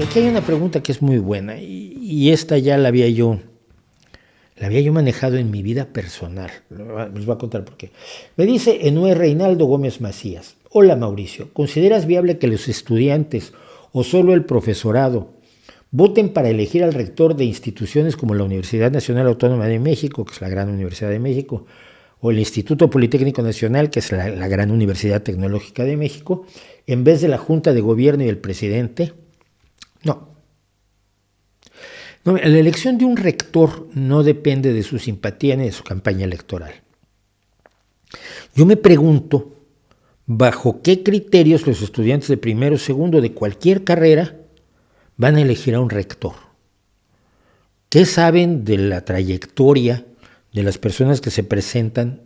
Aquí hay una pregunta que es muy buena y esta ya la había yo manejado en mi vida personal. Les voy a contar por qué. Me dice Enue Reinaldo Gómez Macías. Hola Mauricio, ¿consideras viable que los estudiantes o solo el profesorado voten para elegir al rector de instituciones como la Universidad Nacional Autónoma de México, que es la gran Universidad de México, o el Instituto Politécnico Nacional, que es la gran Universidad Tecnológica de México, en vez de la Junta de Gobierno y el presidente? No, la elección de un rector no depende de su simpatía ni de su campaña electoral. Yo me pregunto, ¿bajo qué criterios los estudiantes de primero o segundo de cualquier carrera van a elegir a un rector? ¿Qué saben de la trayectoria de las personas que se presentan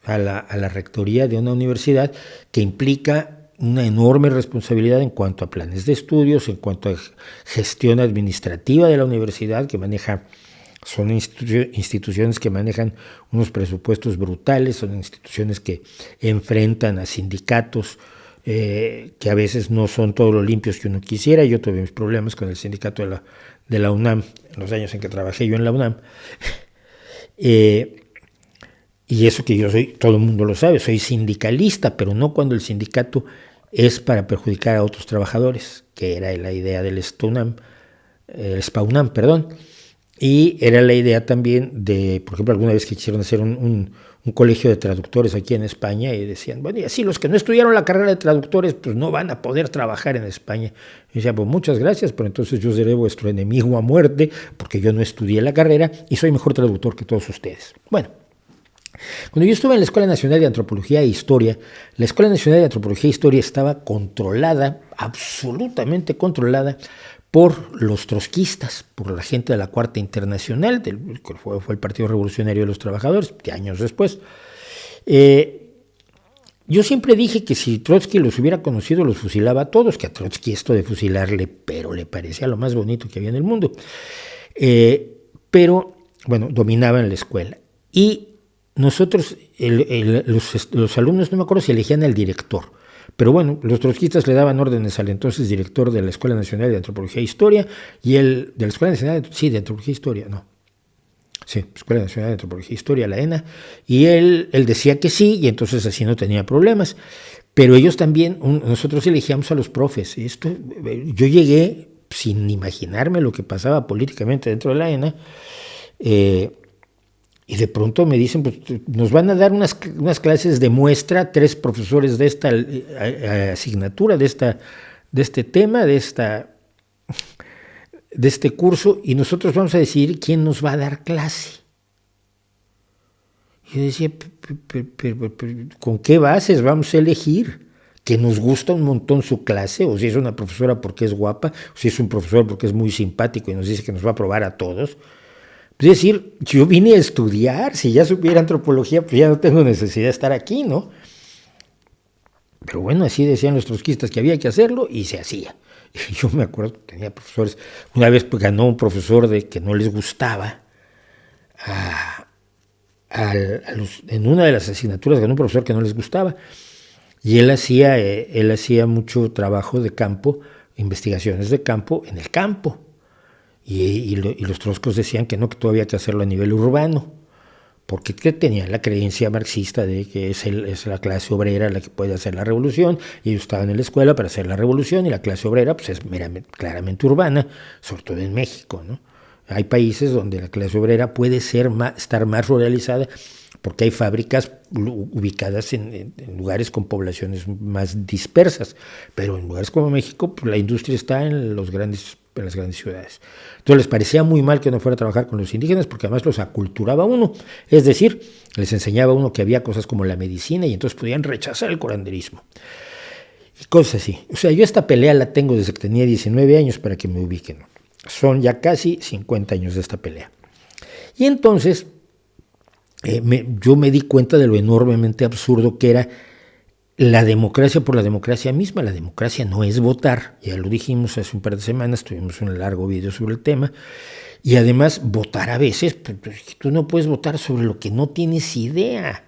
a la rectoría de una universidad, que implica una enorme responsabilidad en cuanto a planes de estudios, en cuanto a gestión administrativa de la universidad, que son instituciones que manejan unos presupuestos brutales, son instituciones que enfrentan a sindicatos que a veces no son todos los limpios que uno quisiera? Yo tuve mis problemas con el sindicato de la UNAM en los años en que trabajé yo en la UNAM. Y eso que yo soy, todo el mundo lo sabe, soy sindicalista, pero no cuando el sindicato es para perjudicar a otros trabajadores, que era la idea del SPAUNAM, y era la idea también de, por ejemplo, alguna vez que quisieron hacer un colegio de traductores aquí en España y decían, bueno, y así los que no estudiaron la carrera de traductores pues no van a poder trabajar en España. Y decía, pues muchas gracias, pero entonces yo seré vuestro enemigo a muerte porque yo no estudié la carrera y soy mejor traductor que todos ustedes. Bueno, cuando yo estuve en la Escuela Nacional de Antropología e Historia, la Escuela Nacional de Antropología e Historia estaba controlada, absolutamente controlada, por los trotskistas, por la gente de la Cuarta Internacional, que fue el Partido Revolucionario de los Trabajadores, años después. Yo siempre dije que si Trotsky los hubiera conocido, los fusilaba a todos, que a Trotsky esto de fusilarle, pero le parecía lo más bonito que había en el mundo. Pero, bueno, dominaban la escuela. Y nosotros, los alumnos, no me acuerdo si elegían al director, pero bueno, los trotskistas le daban órdenes al entonces director de la Escuela Nacional de Antropología e Historia y el de la Escuela Nacional de Antropología e Historia, Escuela Nacional de Antropología e Historia, la ENA, y él decía que sí, y entonces así no tenía problemas. Pero ellos también, nosotros elegíamos a los profes. Yo llegué sin imaginarme lo que pasaba políticamente dentro de la ENA, y de pronto me dicen, pues nos van a dar unas clases de muestra, 3 profesores de esta asignatura, de este tema, de este curso, y nosotros vamos a decidir quién nos va a dar clase. Y yo decía, ¿con qué bases vamos a elegir? ¿Que nos gusta un montón su clase? ¿O si es una profesora porque es guapa? ¿O si es un profesor porque es muy simpático y nos dice que nos va a aprobar a todos? Es decir, yo vine a estudiar, si ya supiera antropología, pues ya no tengo necesidad de estar aquí, ¿no? Pero bueno, así decían los trotskistas que había que hacerlo y se hacía. Y yo me acuerdo, tenía profesores, una vez pues, ganó un profesor que no les gustaba, en una de las asignaturas ganó un profesor que no les gustaba, y él hacía mucho trabajo de campo, investigaciones de campo en el campo. Y los trotskos decían que no, que todavía había que hacerlo a nivel urbano, porque tenían la creencia marxista de que es la clase obrera la que puede hacer la revolución, y ellos estaban en la escuela para hacer la revolución, y la clase obrera pues es claramente urbana, sobre todo en México, ¿no? Hay países donde la clase obrera puede estar más ruralizada, porque hay fábricas ubicadas en lugares con poblaciones más dispersas, pero en lugares como México pues la industria está en las grandes ciudades. Entonces les parecía muy mal que no fuera a trabajar con los indígenas, porque además los aculturaba uno, es decir, les enseñaba a uno que había cosas como la medicina y entonces podían rechazar el curanderismo y cosas así. O sea, yo esta pelea la tengo desde que tenía 19 años, para que me ubiquen. Son ya casi 50 años de esta pelea. Y entonces yo me di cuenta de lo enormemente absurdo que era la democracia por la democracia misma. La democracia no es votar, ya lo dijimos hace un par de semanas, tuvimos un largo video sobre el tema, y además votar a veces, pues, tú no puedes votar sobre lo que no tienes idea.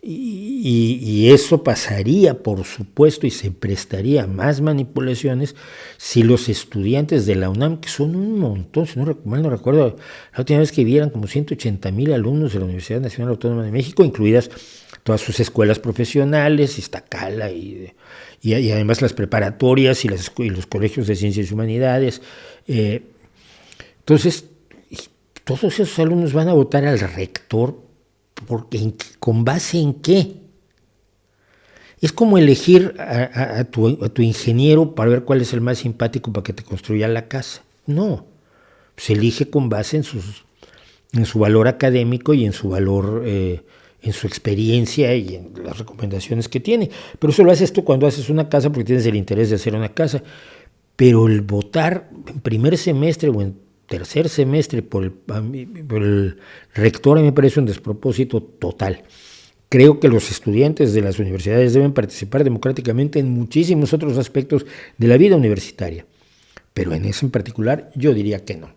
Y eso pasaría, por supuesto, y se prestaría a más manipulaciones si los estudiantes de la UNAM, que son un montón, si mal no recuerdo, la última vez que vieran como 180,000 alumnos de la Universidad Nacional Autónoma de México, incluidas todas sus escuelas profesionales, Iztacala y además las preparatorias y los colegios de ciencias y humanidades. Entonces, todos esos alumnos van a votar al rector. Porque, ¿con base en qué? Es como elegir a tu ingeniero para ver cuál es el más simpático para que te construya la casa. No, se elige con base en su valor académico y en su valor, en su experiencia y en las recomendaciones que tiene. Pero eso lo haces tú cuando haces una casa porque tienes el interés de hacer una casa. Pero el votar en primer semestre o en tercer semestre por el rector a mí me parece un despropósito total. Creo que los estudiantes de las universidades deben participar democráticamente en muchísimos otros aspectos de la vida universitaria, pero en eso en particular yo diría que no.